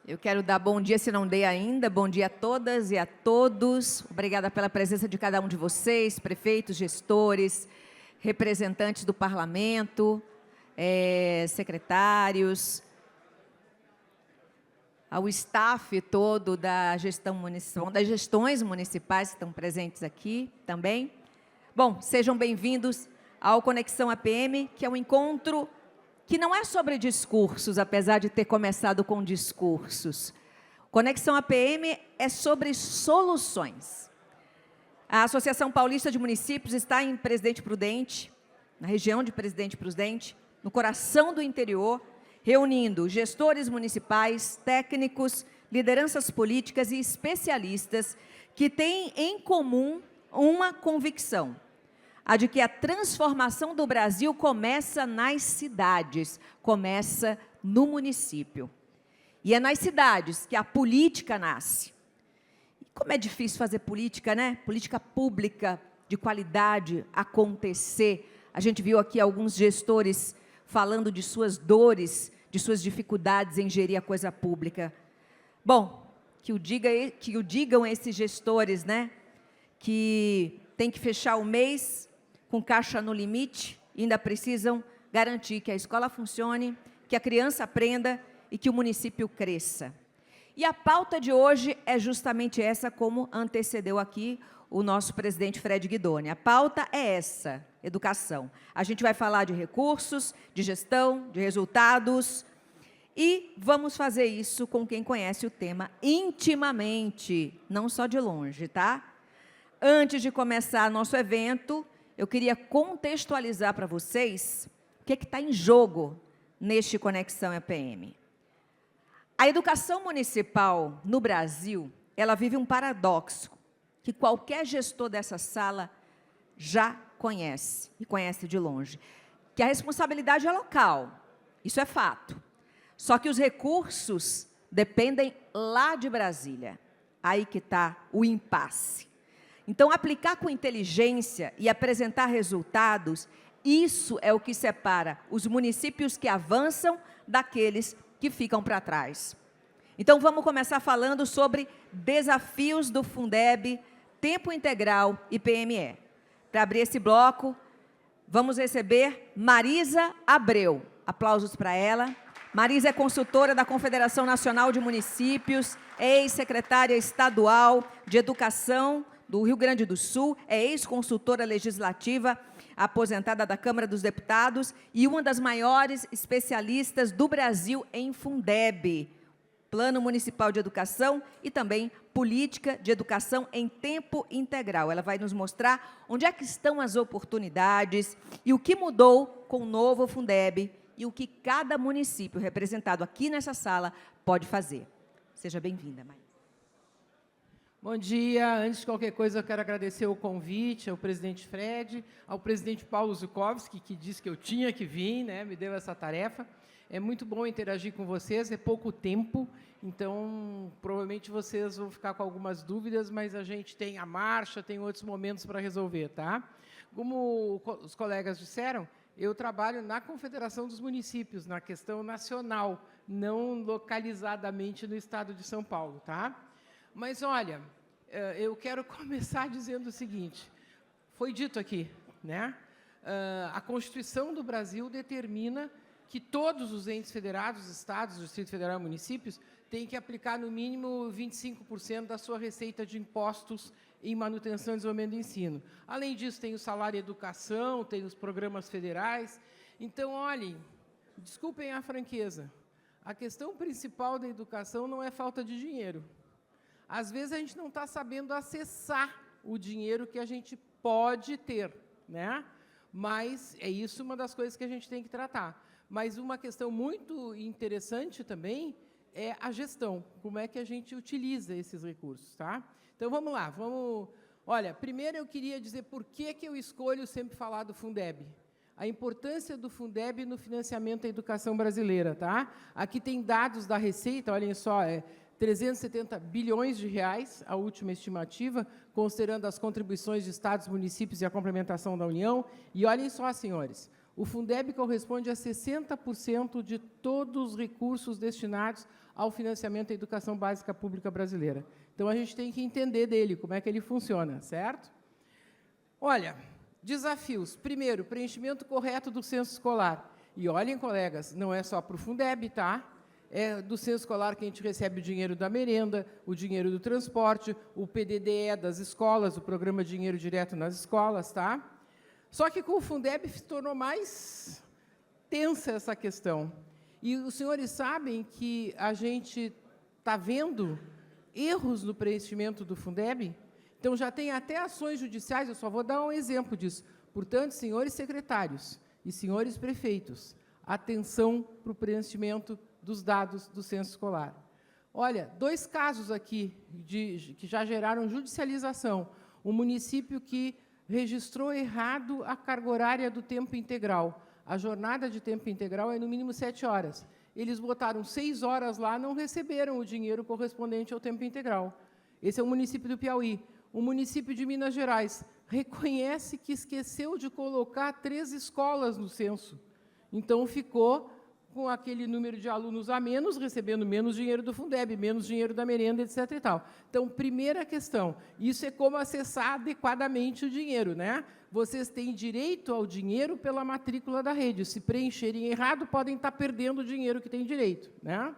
Eu quero dar bom dia, se não dei ainda, bom dia a todas e a todos. Obrigada pela presença de cada um de vocês, prefeitos, gestores, representantes do parlamento, secretários, ao staff todo da gestão municipal, das gestões municipais que estão presentes aqui também. Bom, sejam bem-vindos ao Conexão APM, que é um encontro que não é sobre discursos, apesar de ter começado com discursos. Conexão APM é sobre soluções. A Associação Paulista de Municípios está em Presidente Prudente, na região de Presidente Prudente, no coração do interior, reunindo gestores municipais, técnicos, lideranças políticas e especialistas que têm em comum uma convicção: a de que a transformação do Brasil começa nas cidades, começa no município. E é nas cidades que a política nasce. E como é difícil fazer política, né? Política pública, de qualidade, acontecer. A gente viu aqui alguns gestores falando de suas dores, de suas dificuldades em gerir a coisa pública. Bom, que o digam esses gestores, né? Que tem que fechar o mês com caixa no limite, e ainda precisam garantir que a escola funcione, que a criança aprenda e que o município cresça. E a pauta de hoje é justamente essa, como antecedeu aqui o nosso presidente Fred Guidoni. A pauta é essa, educação. A gente vai falar de recursos, de gestão, de resultados, e vamos fazer isso com quem conhece o tema intimamente, não só de longe, tá? Antes de começar nosso evento, eu queria contextualizar para vocês o que está em jogo neste Conexão APM. A educação municipal no Brasil, ela vive um paradoxo que qualquer gestor dessa sala já conhece, e conhece de longe, que a responsabilidade é local, isso é fato. Só que os recursos dependem lá de Brasília. Aí que está o impasse. Então, aplicar com inteligência e apresentar resultados, isso é o que separa os municípios que avançam daqueles que ficam para trás. Então, vamos começar falando sobre desafios do Fundeb, tempo integral e PME. Para abrir esse bloco, vamos receber Marisa Abreu. Aplausos para ela. Marisa é consultora da Confederação Nacional de Municípios, é ex-secretária estadual de Educação do Rio Grande do Sul, é ex-consultora legislativa, aposentada da Câmara dos Deputados e uma das maiores especialistas do Brasil em Fundeb, Plano Municipal de Educação e também Política de Educação em Tempo Integral. Ela vai nos mostrar onde é que estão as oportunidades e o que mudou com o novo Fundeb e o que cada município representado aqui nessa sala pode fazer. Seja bem-vinda, Maria. Bom dia. Antes de qualquer coisa, eu quero agradecer o convite ao presidente Fred, ao presidente Paulo Zukovski, que disse que eu tinha que vir, né, me deu essa tarefa. É muito bom interagir com vocês, é pouco tempo, então, provavelmente vocês vão ficar com algumas dúvidas, mas a gente tem a marcha, tem outros momentos para resolver, tá? Como os colegas disseram, eu trabalho na Confederação dos Municípios, na questão nacional, não localizadamente no estado de São Paulo, tá? Mas, olha, eu quero começar dizendo o seguinte, foi dito aqui, né? A Constituição do Brasil determina que todos os entes federados, estados, Distrito Federal e municípios, têm que aplicar, no mínimo, 25% da sua receita de impostos em manutenção e desenvolvimento do ensino. Além disso, tem o salário e educação, tem os programas federais. Então, olhem, desculpem a franqueza, a questão principal da educação não é falta de dinheiro. Às vezes, a gente não está sabendo acessar o dinheiro que a gente pode ter, né? Mas é isso uma das coisas que a gente tem que tratar. Mas uma questão muito interessante também é a gestão, como é que a gente utiliza esses recursos, tá? Então, vamos lá, vamos... Olha, primeiro eu queria dizer por que eu escolho sempre falar do Fundeb. A importância do Fundeb no financiamento da educação brasileira, tá? Aqui tem dados da Receita, olhem só, 370 bilhões de reais, a última estimativa, considerando as contribuições de estados, municípios e a complementação da União. E olhem só, senhores, O Fundeb corresponde a 60% de todos os recursos destinados ao financiamento da educação básica pública brasileira. Então, a gente tem que entender dele, como é que ele funciona, certo? Olha, desafios. Primeiro, preenchimento correto do censo escolar. E olhem, colegas, não é só para o Fundeb, tá? É do censo escolar que a gente recebe o dinheiro da merenda, o dinheiro do transporte, o PDDE das escolas, o Programa Dinheiro Direto nas Escolas, tá? Só que com o Fundeb se tornou mais tensa essa questão. E os senhores sabem que a gente está vendo erros no preenchimento do Fundeb? Então, já tem até ações judiciais, eu só vou dar um exemplo disso. Portanto, senhores secretários e senhores prefeitos, atenção para o preenchimento dos dados do censo escolar. Olha, 2 casos aqui que já geraram judicialização. Um município que registrou errado a carga horária do tempo integral. A jornada de tempo integral é, no mínimo, 7 horas. Eles botaram 6 horas lá, não receberam o dinheiro correspondente ao tempo integral. Esse é o município do Piauí. O município de Minas Gerais reconhece que esqueceu de colocar 3 escolas no censo. Então, ficou com aquele número de alunos a menos, recebendo menos dinheiro do Fundeb, menos dinheiro da merenda, etc. e tal. Então, primeira questão, isso é como acessar adequadamente o dinheiro, né? Vocês têm direito ao dinheiro pela matrícula da rede. Se preencherem errado, podem estar perdendo o dinheiro que têm direito, né?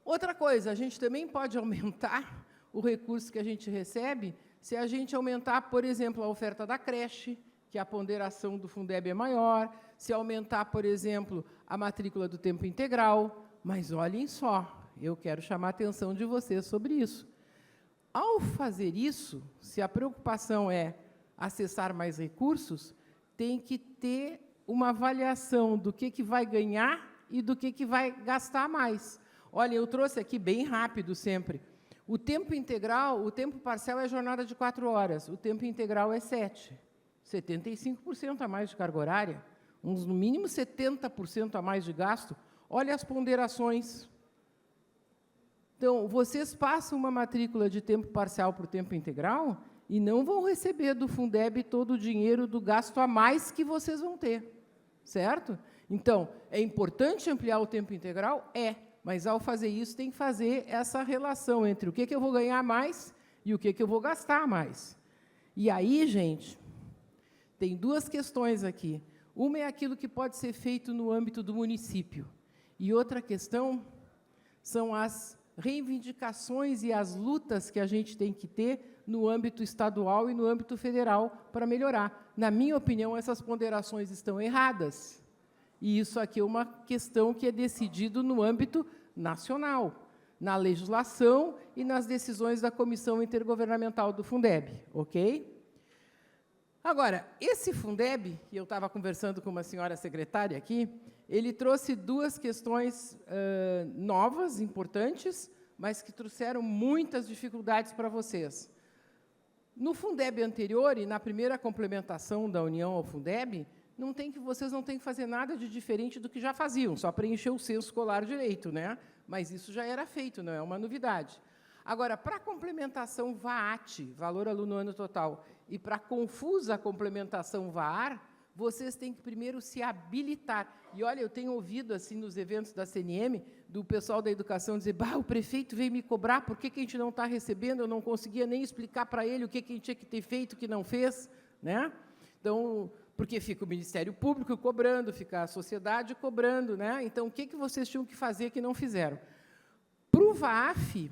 Outra coisa, a gente também pode aumentar o recurso que a gente recebe se a gente aumentar, por exemplo, a oferta da creche, que a ponderação do Fundeb é maior, se aumentar, por exemplo, a matrícula do tempo integral. Mas olhem só, eu quero chamar a atenção de vocês sobre isso. Ao fazer isso, se a preocupação é acessar mais recursos, tem que ter uma avaliação do que vai ganhar e do que vai gastar mais. Olha, eu trouxe aqui bem rápido sempre. O tempo integral, o tempo parcial é jornada de 4 horas, o tempo integral é 7. 75% a mais de carga horária, no mínimo 70% a mais de gasto. Olha as ponderações. Então, vocês passam uma matrícula de tempo parcial para o tempo integral e não vão receber do Fundeb todo o dinheiro do gasto a mais que vocês vão ter, certo? Então, é importante ampliar o tempo integral? É, mas, ao fazer isso, tem que fazer essa relação entre o que eu vou ganhar mais e o que eu vou gastar mais. E aí, gente, tem 2 questões aqui. Uma é aquilo que pode ser feito no âmbito do município. E outra questão são as reivindicações e as lutas que a gente tem que ter no âmbito estadual e no âmbito federal para melhorar. Na minha opinião, essas ponderações estão erradas. E isso aqui é uma questão que é decidido no âmbito nacional, na legislação e nas decisões da Comissão Intergovernamental do Fundeb, ok? Agora, esse Fundeb, que eu estava conversando com uma senhora secretária aqui, ele trouxe 2 questões novas, importantes, mas que trouxeram muitas dificuldades para vocês. No Fundeb anterior, e na primeira complementação da União ao Fundeb, vocês não têm que fazer nada de diferente do que já faziam, só preencher o censo escolar direito, né? Mas isso já era feito, não é uma novidade. Agora, para a complementação VAAT, Valor Aluno Ano Total, e para a confusa complementação VAAR, vocês têm que primeiro se habilitar. E, olha, eu tenho ouvido, assim, nos eventos da CNM, do pessoal da educação dizer, o prefeito veio me cobrar, por que a gente não está recebendo? Eu não conseguia nem explicar para ele o que a gente tinha que ter feito, o que não fez, né? Então, porque fica o Ministério Público cobrando, fica a sociedade cobrando, né? Então, o que vocês tinham que fazer que não fizeram? Para o VAAF,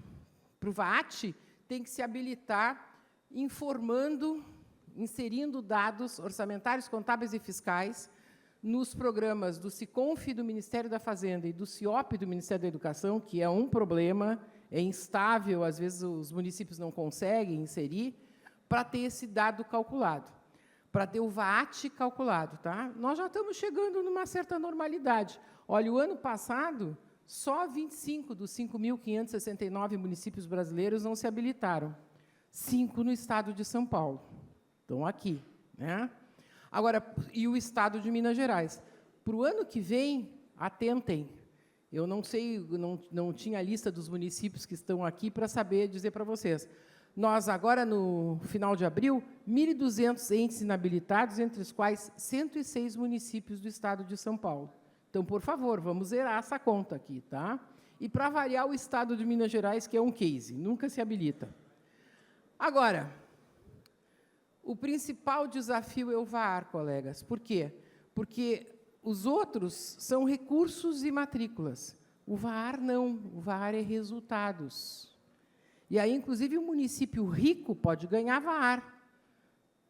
para o VAAT, tem que se habilitar informando, inserindo dados orçamentários, contábeis e fiscais nos programas do SICONF do Ministério da Fazenda e do CIOP do Ministério da Educação, que é um problema, é instável, às vezes os municípios não conseguem inserir, para ter esse dado calculado, para ter o VAAT calculado. Tá? Nós já estamos chegando numa certa normalidade. Olha, o ano passado, só 25 dos 5.569 municípios brasileiros não se habilitaram. 5 no estado de São Paulo. Estão aqui, né? Agora, e o estado de Minas Gerais? Para o ano que vem, atentem. Eu não sei, não tinha a lista dos municípios que estão aqui para saber dizer para vocês. nós, agora, no final de abril, 1.200 entes inabilitados, entre os quais 106 municípios do estado de São Paulo. Então, por favor, vamos zerar essa conta aqui, tá? E, para variar, o estado de Minas Gerais, que é um case, nunca se habilita. Agora, o principal desafio é o VAR, colegas. Por quê? Porque os outros são recursos e matrículas. O VAR não, o VAR é resultados. E aí, inclusive, o município rico pode ganhar VAR.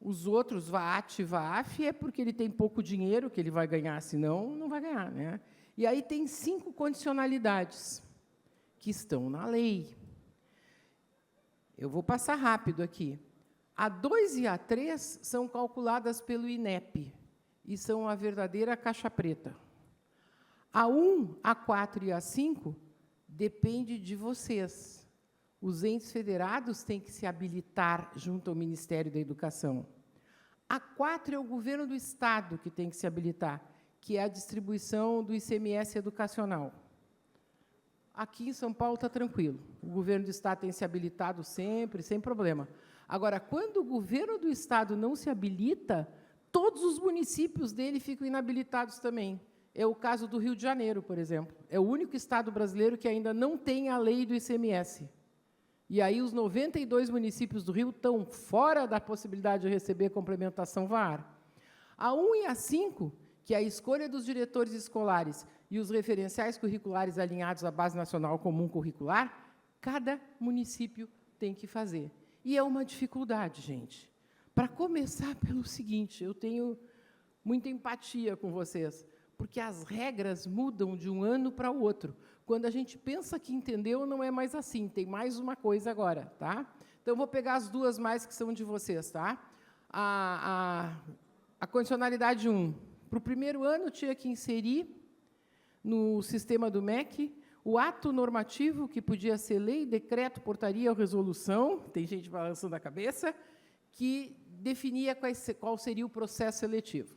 Os outros, VAT e VAF, é porque ele tem pouco dinheiro que ele vai ganhar, senão não vai ganhar, né? E aí tem 5 condicionalidades que estão na lei. Eu vou passar rápido aqui. A 2 e a 3 são calculadas pelo INEP e são a verdadeira caixa preta. A 1, a 4 e a 5 depende de vocês. Os entes federados têm que se habilitar junto ao Ministério da Educação. A 4 é o governo do Estado que tem que se habilitar, que é a distribuição do ICMS educacional. Aqui em São Paulo está tranquilo. O governo do Estado tem se habilitado sempre, sem problema. Agora, quando o governo do Estado não se habilita, todos os municípios dele ficam inabilitados também. É o caso do Rio de Janeiro, por exemplo. É o único estado brasileiro que ainda não tem a lei do ICMS. E aí os 92 municípios do Rio estão fora da possibilidade de receber complementação VAR. A 1 e a 5, que é a escolha dos diretores escolares e os referenciais curriculares alinhados à Base Nacional Comum Curricular, cada município tem que fazer. E é uma dificuldade, gente. Para começar pelo seguinte, eu tenho muita empatia com vocês, porque as regras mudam de um ano para o outro. Quando a gente pensa que entendeu, não é mais assim, tem mais uma coisa agora, tá? Então, eu vou pegar as 2 mais que são de vocês, tá? A condicionalidade 1. Para o primeiro ano, tinha que inserir no sistema do MEC o ato normativo, que podia ser lei, decreto, portaria ou resolução, tem gente balançando a cabeça, que definia qual seria o processo seletivo.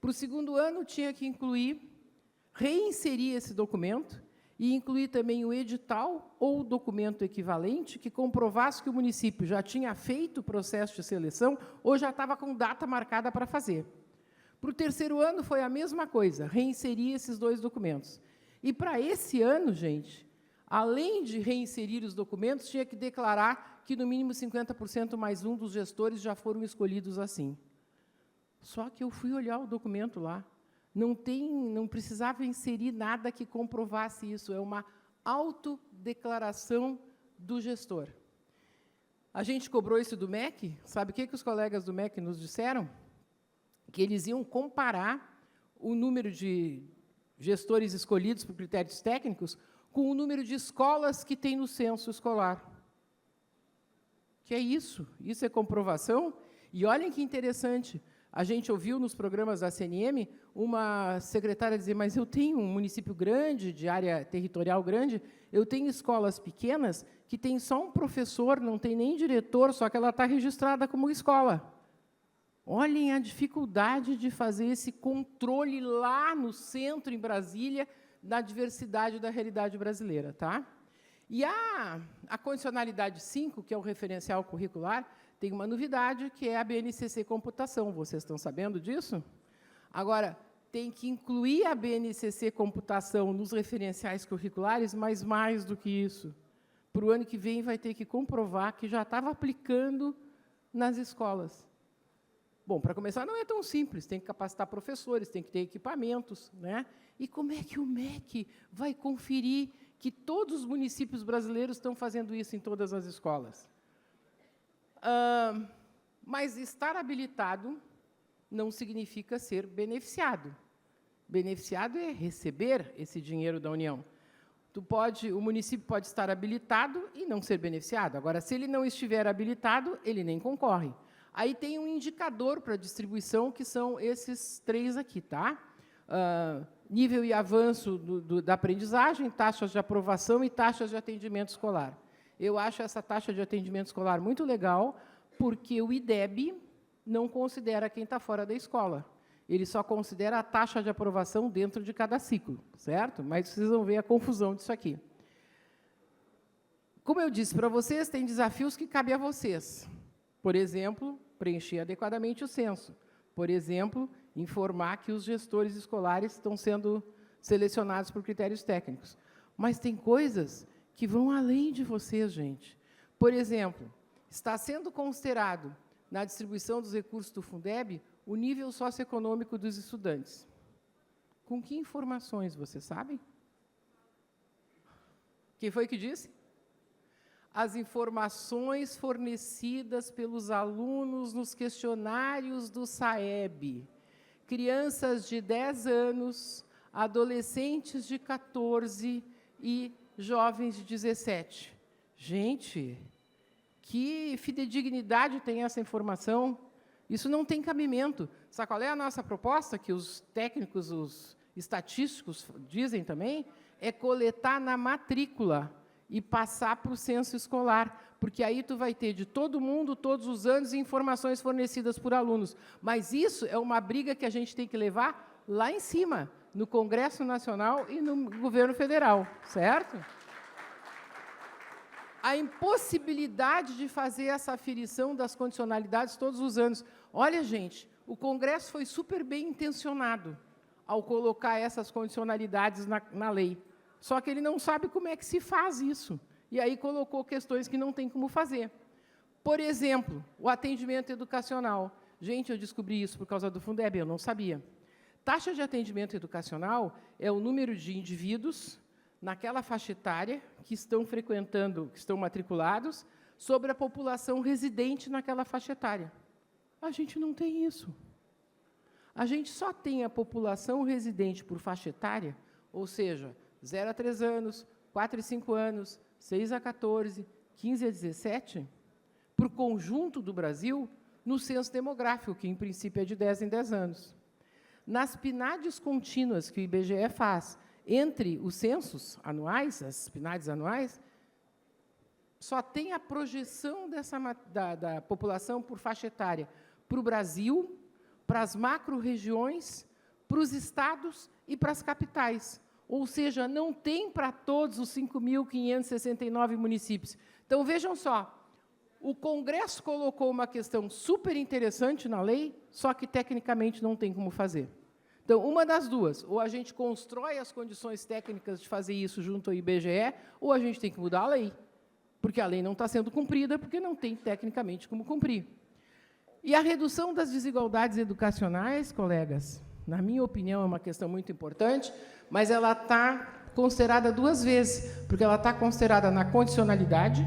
Para o segundo ano, tinha que reinserir esse documento e incluir também o edital ou o documento equivalente que comprovasse que o município já tinha feito o processo de seleção ou já estava com data marcada para fazer. Para o terceiro ano, foi a mesma coisa, reinserir esses 2 documentos. E, para esse ano, gente, além de reinserir os documentos, tinha que declarar que, no mínimo, 50% mais um dos gestores já foram escolhidos assim. Só que eu fui olhar o documento lá. Não precisava inserir nada que comprovasse isso. É uma autodeclaração do gestor. A gente cobrou isso do MEC. Sabe o que os colegas do MEC nos disseram? Que eles iam comparar o número de gestores escolhidos por critérios técnicos com o número de escolas que tem no censo escolar. Que é isso? Isso é comprovação? E olhem que interessante. A gente ouviu nos programas da CNM uma secretária dizer, mas eu tenho um município grande, de área territorial grande, eu tenho escolas pequenas que tem só um professor, não tem nem diretor, só que ela está registrada como escola. Olhem a dificuldade de fazer esse controle lá no centro, em Brasília, da diversidade da realidade brasileira. Tá? E a condicionalidade 5, que é o referencial curricular, tem uma novidade, que é a BNCC Computação. Vocês estão sabendo disso? Agora, tem que incluir a BNCC Computação nos referenciais curriculares, mas mais do que isso. Para o ano que vem, vai ter que comprovar que já estava aplicando nas escolas. Bom, para começar, não é tão simples. Tem que capacitar professores, tem que ter equipamentos, né? E como é que o MEC vai conferir que todos os municípios brasileiros estão fazendo isso em todas as escolas? Mas estar habilitado não significa ser beneficiado. Beneficiado é receber esse dinheiro da União. O município pode estar habilitado e não ser beneficiado. Agora, se ele não estiver habilitado, ele nem concorre. Aí tem um indicador para distribuição, que são esses 3 aqui, tá? Nível e avanço da aprendizagem, taxas de aprovação e taxas de atendimento escolar. Eu acho essa taxa de atendimento escolar muito legal, porque o IDEB não considera quem está fora da escola. Ele só considera a taxa de aprovação dentro de cada ciclo, certo? Mas vocês vão ver a confusão disso aqui. Como eu disse para vocês, tem desafios que cabem a vocês. Por exemplo, preencher adequadamente o censo. Por exemplo, informar que os gestores escolares estão sendo selecionados por critérios técnicos. Mas tem coisas que vão além de vocês, gente. Por exemplo, está sendo considerado, na distribuição dos recursos do Fundeb, o nível socioeconômico dos estudantes. Com que informações, vocês sabem? Quem foi que disse? As informações fornecidas pelos alunos nos questionários do SAEB. Crianças de 10 anos, adolescentes de 14 e jovens de 17. Gente, que fidedignidade tem essa informação? Isso não tem cabimento. Sabe qual é a nossa proposta, que os técnicos, os estatísticos dizem também? É coletar na matrícula e passar para o censo escolar, porque aí tu vai ter de todo mundo, todos os anos, informações fornecidas por alunos. Mas isso é uma briga que a gente tem que levar lá em cima, no Congresso Nacional e no governo federal, certo? A impossibilidade de fazer essa aferição das condicionalidades todos os anos. Olha, gente, o Congresso foi super bem intencionado ao colocar essas condicionalidades na lei. Só que ele não sabe como é que se faz isso. E aí colocou questões que não tem como fazer. Por exemplo, o atendimento educacional. Gente, eu descobri isso por causa do Fundeb, eu não sabia. Taxa de atendimento educacional é o número de indivíduos naquela faixa etária que estão frequentando, que estão matriculados, sobre a população residente naquela faixa etária. A gente não tem isso. A gente só tem a população residente por faixa etária, ou seja, 0 a 3 anos, 4 e 5 anos, 6 a 14, 15 a 17, para o conjunto do Brasil, no censo demográfico, que, em princípio, é de 10 em 10 anos. Nas PNADs contínuas que o IBGE faz entre os censos anuais, as PNADs anuais, só tem a projeção da população por faixa etária para o Brasil, para as macro-regiões, para os estados e para as capitais. Ou seja, não tem para todos os 5.569 municípios. Então, vejam só, o Congresso colocou uma questão super interessante na lei, só que, tecnicamente, não tem como fazer. Então, uma das duas, ou a gente constrói as condições técnicas de fazer isso junto ao IBGE, ou a gente tem que mudar a lei, porque a lei não está sendo cumprida, porque não tem, tecnicamente, como cumprir. E a redução das desigualdades educacionais, colegas, na minha opinião, é uma questão muito importante, mas ela está considerada duas vezes, porque ela está considerada na condicionalidade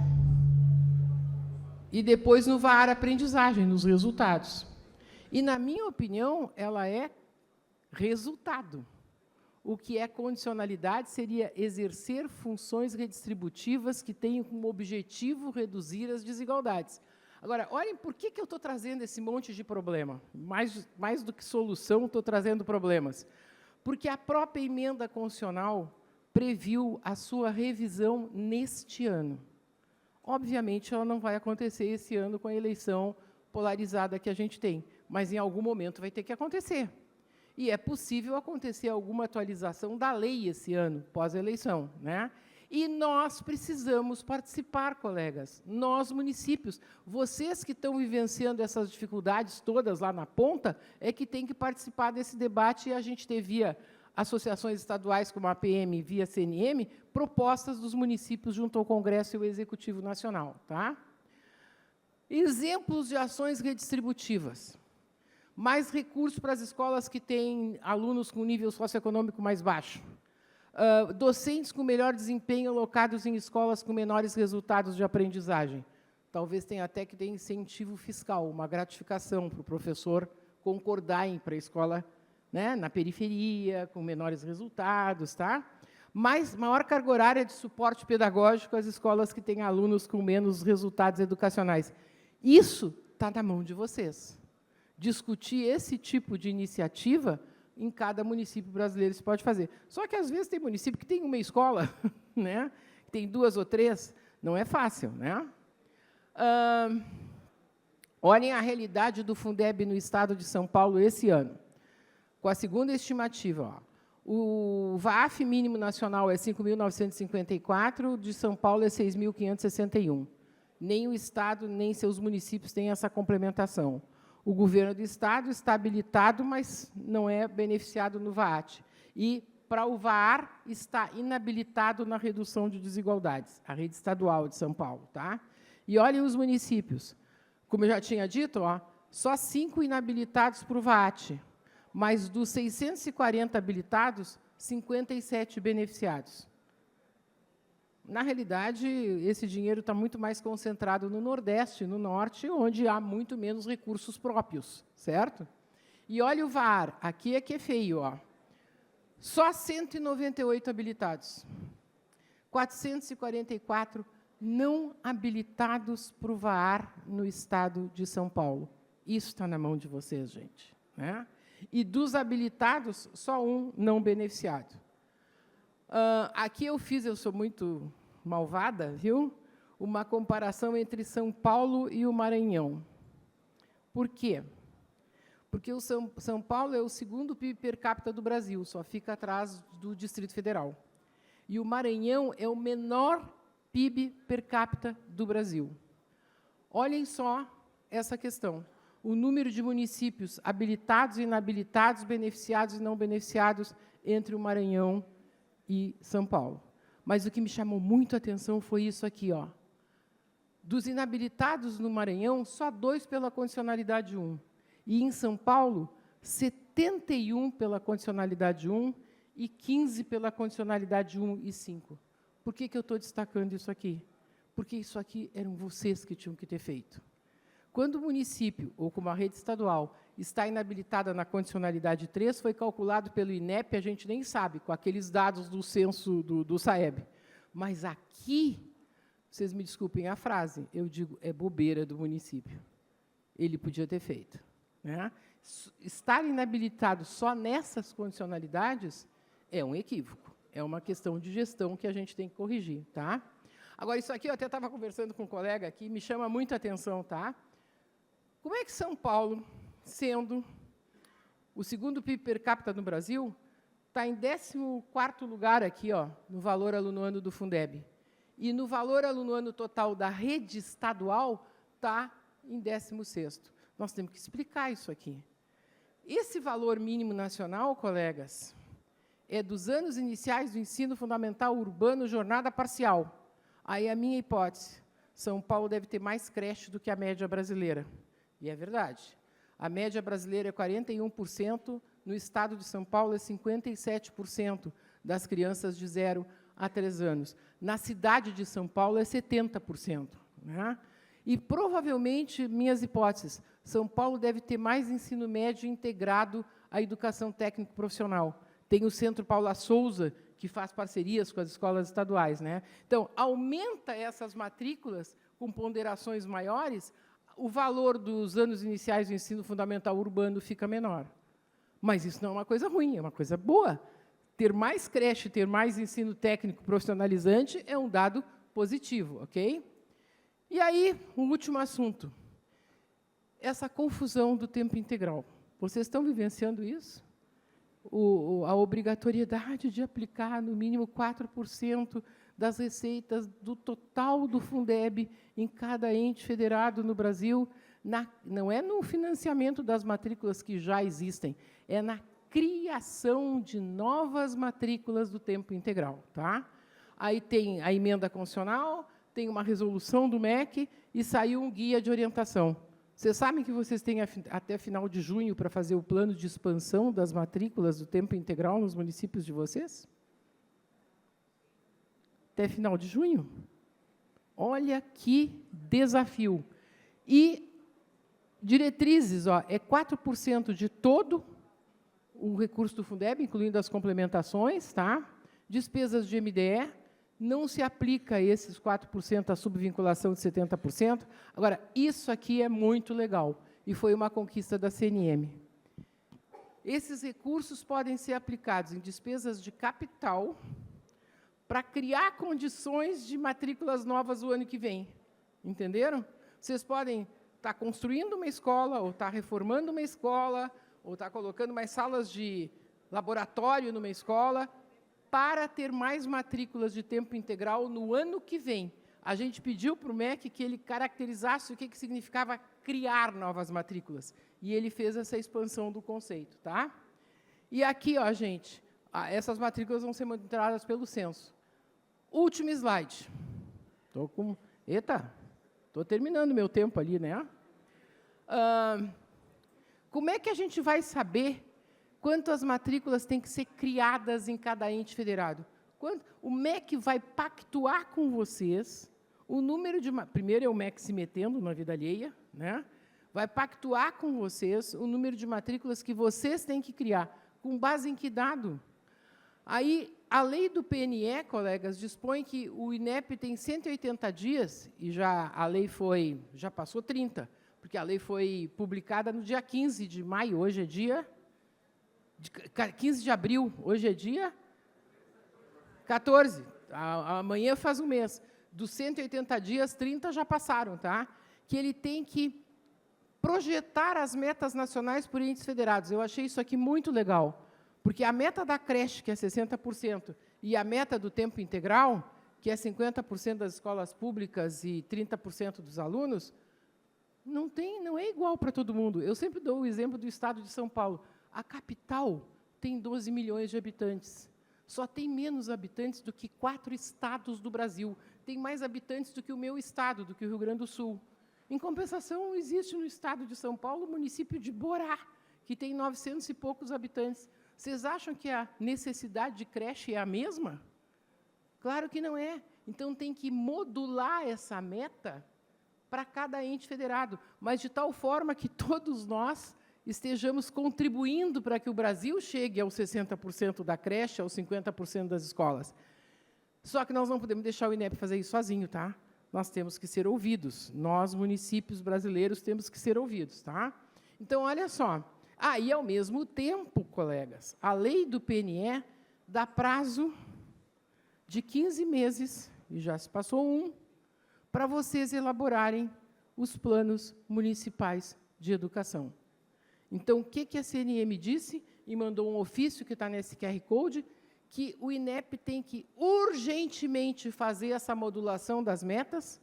e depois no VAR aprendizagem, nos resultados. E, na minha opinião, ela é resultado. O que é condicionalidade seria exercer funções redistributivas que tenham como objetivo reduzir as desigualdades. Agora, olhem por que eu estou trazendo esse monte de problema. Mais do que solução, estou trazendo problemas. Porque a própria emenda constitucional previu a sua revisão neste ano. Obviamente, ela não vai acontecer esse ano com a eleição polarizada que a gente tem, mas, em algum momento, vai ter que acontecer. E é possível acontecer alguma atualização da lei esse ano, pós-eleição, né? E nós precisamos participar, colegas, nós, municípios. Vocês que estão vivenciando essas dificuldades todas lá na ponta, é que têm que participar desse debate, e a gente ter, via associações estaduais como a APM, via CNM, propostas dos municípios junto ao Congresso e ao Executivo Nacional. Tá? Exemplos de ações redistributivas. Mais recursos para as escolas que têm alunos com nível socioeconômico mais baixo. Docentes com melhor desempenho alocados em escolas com menores resultados de aprendizagem. Talvez tenha até que ter incentivo fiscal, uma gratificação para o professor concordar em ir para a escola, né, na periferia, com menores resultados. Tá? Maior carga horária de suporte pedagógico às escolas que têm alunos com menos resultados educacionais. Isso está na mão de vocês. Discutir esse tipo de iniciativa em cada município brasileiro se pode fazer. Só que, às vezes, tem município que tem uma escola, né? Tem 2 ou 3, não é fácil. Né? Olhem a realidade do Fundeb no estado de São Paulo esse ano. Com a segunda estimativa, O VAF mínimo nacional é 5.954, de São Paulo é 6.561. Nem o Estado, nem seus municípios têm essa complementação. O governo do Estado está habilitado, mas não é beneficiado no VAT. E, para o VAR, está inabilitado na redução de desigualdades, a rede estadual de São Paulo. Tá? E olhem os municípios. Como eu já tinha dito, só 5 inabilitados para o VAT, mas dos 640 habilitados, 57 beneficiados. Na realidade, esse dinheiro está muito mais concentrado no Nordeste, no Norte, onde há muito menos recursos próprios, certo? E olha o VAR, aqui é que é feio, Só 198 habilitados, 444 não habilitados para o VAR no Estado de São Paulo. Isso está na mão de vocês, gente. Né? E dos habilitados, só um não beneficiado. Aqui eu sou muito malvada, viu? Uma comparação entre São Paulo e o Maranhão. Por quê? Porque o São Paulo é o segundo PIB per capita do Brasil, só fica atrás do Distrito Federal. E o Maranhão é o menor PIB per capita do Brasil. Olhem só essa questão. O número de municípios habilitados e inabilitados, beneficiados e não beneficiados entre o Maranhão e São Paulo. Mas o que me chamou muito a atenção foi isso aqui. Dos inabilitados no Maranhão, só 2 pela condicionalidade 1. E, em São Paulo, 71 pela condicionalidade 1 e 15 pela condicionalidade 1 e 5. Por que eu estou destacando isso aqui? Porque isso aqui eram vocês que tinham que ter feito. Quando o município, ou como a rede estadual, está inabilitada na condicionalidade 3, foi calculado pelo INEP, a gente nem sabe, com aqueles dados do censo do SAEB. Mas aqui, vocês me desculpem a frase, eu digo, é bobeira do município. Ele podia ter feito. Né? Estar inabilitado só nessas condicionalidades é um equívoco, é uma questão de gestão que a gente tem que corrigir. Tá? Agora, isso aqui, eu até estava conversando com um colega aqui, me chama muita atenção. Tá? Como é que São Paulo, sendo o segundo PIB per capita no Brasil, está em 14º lugar aqui, no valor aluno-ano do Fundeb. E no valor aluno-ano total da rede estadual está em 16º. Nós temos que explicar isso aqui. Esse valor mínimo nacional, colegas, é dos anos iniciais do ensino fundamental urbano, jornada parcial. Aí a minha hipótese, São Paulo deve ter mais creche do que a média brasileira. E é verdade. A média brasileira é 41%, no estado de São Paulo é 57% das crianças de 0 a 3 anos. Na cidade de São Paulo é 70%. Né? E, provavelmente, minhas hipóteses, São Paulo deve ter mais ensino médio integrado à educação técnico-profissional. Tem o Centro Paula Souza, que faz parcerias com as escolas estaduais. Né? Então, aumenta essas matrículas com ponderações maiores, o valor dos anos iniciais do ensino fundamental urbano fica menor. Mas isso não é uma coisa ruim, é uma coisa boa. Ter mais creche, ter mais ensino técnico profissionalizante é um dado positivo, ok? E aí, o último assunto. Essa confusão do tempo integral. Vocês estão vivenciando isso? A obrigatoriedade de aplicar, no mínimo, 4% das receitas do total do Fundeb em cada ente federado no Brasil, não é no financiamento das matrículas que já existem, é na criação de novas matrículas do tempo integral. Tá? Aí tem a emenda constitucional, tem uma resolução do MEC e saiu um guia de orientação. Vocês sabem que vocês têm até final de junho para fazer o plano de expansão das matrículas do tempo integral nos municípios de vocês? Até final de junho? Olha que desafio. E diretrizes, é 4% de todo o recurso do Fundeb, incluindo as complementações, tá? Despesas de MDE, não se aplica esses 4% à subvinculação de 70%. Agora, isso aqui é muito legal, e foi uma conquista da CNM. Esses recursos podem ser aplicados em despesas de capital, para criar condições de matrículas novas o ano que vem. Entenderam? Vocês podem estar construindo uma escola, ou estar reformando uma escola, ou estar colocando mais salas de laboratório numa escola, para ter mais matrículas de tempo integral no ano que vem. A gente pediu para o MEC que ele caracterizasse o que significava criar novas matrículas. E ele fez essa expansão do conceito. Tá? E aqui, ó, gente, essas matrículas vão ser monitoradas pelo censo. Último slide. Estou terminando meu tempo ali, né? Como é que a gente vai saber quantas matrículas têm que ser criadas em cada ente federado? O MEC vai pactuar com vocês o número de... Primeiro é o MEC se metendo na vida alheia, né? Vai pactuar com vocês o número de matrículas que vocês têm que criar. Com base em que dado? Aí, a lei do PNE, colegas, dispõe que o INEP tem 180 dias, e a lei já passou 30, porque a lei foi publicada no dia 15 de maio, hoje é dia... 15 de abril, hoje é dia 14, amanhã faz um mês. Dos 180 dias, 30 já passaram, tá? Que ele tem que projetar as metas nacionais por entes federados. Eu achei isso aqui muito legal, porque a meta da creche, que é 60%, e a meta do tempo integral, que é 50% das escolas públicas e 30% dos alunos, não é igual para todo mundo. Eu sempre dou o exemplo do estado de São Paulo. A capital tem 12 milhões de habitantes. Só tem menos habitantes do que 4 estados do Brasil. Tem mais habitantes do que o meu estado, do que o Rio Grande do Sul. Em compensação, existe no estado de São Paulo o município de Borá, que tem 900 e poucos habitantes. Vocês acham que a necessidade de creche é a mesma? Claro que não é. Então, tem que modular essa meta para cada ente federado, mas de tal forma que todos nós estejamos contribuindo para que o Brasil chegue aos 60% da creche, aos 50% das escolas. Só que nós não podemos deixar o INEP fazer isso sozinho, tá? Nós temos que ser ouvidos. Nós, municípios brasileiros, temos que ser ouvidos, tá? Então, olha só. E, ao mesmo tempo, colegas, a lei do PNE dá prazo de 15 meses, e já se passou um, para vocês elaborarem os planos municipais de educação. Então, o que a CNM disse? E mandou um ofício, que está nesse QR Code, que o INEP tem que urgentemente fazer essa modulação das metas,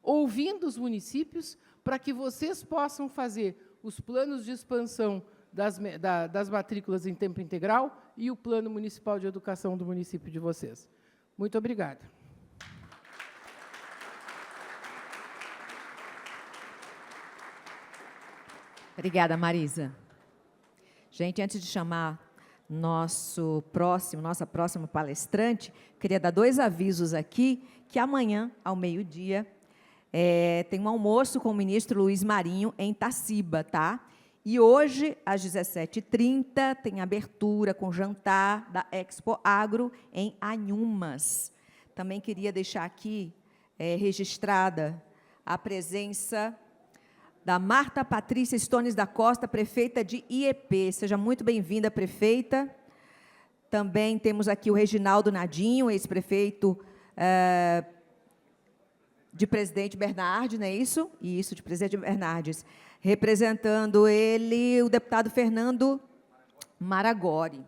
ouvindo os municípios, para que vocês possam fazer os planos de expansão das matrículas em tempo integral e o Plano Municipal de Educação do município de vocês. Muito obrigada. Obrigada, Marisa. Gente, antes de chamar nossa próxima palestrante, queria dar 2 avisos aqui, que amanhã, ao meio-dia, tem um almoço com o ministro Luiz Marinho em Taciba, tá? E hoje, às 17h30, tem abertura com jantar da Expo Agro em Anhumas. Também queria deixar aqui registrada a presença da Marta Patrícia Stones da Costa, prefeita de IEP. Seja muito bem-vinda, prefeita. Também temos aqui o Reginaldo Nadinho, ex-prefeito de Presidente Bernardes, não é isso? Isso, de Presidente Bernardes. Representando ele, o deputado Fernando Marangoni,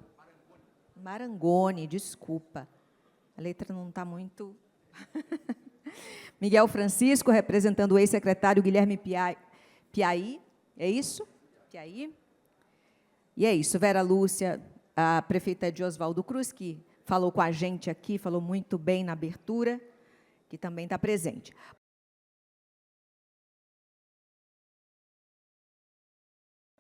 desculpa. A letra não está muito... Miguel Francisco, representando o ex-secretário Guilherme Piaí, é isso? Piaí. E é isso, Vera Lúcia, a prefeita de Oswaldo Cruz, que falou com a gente aqui, falou muito bem na abertura, que também está presente.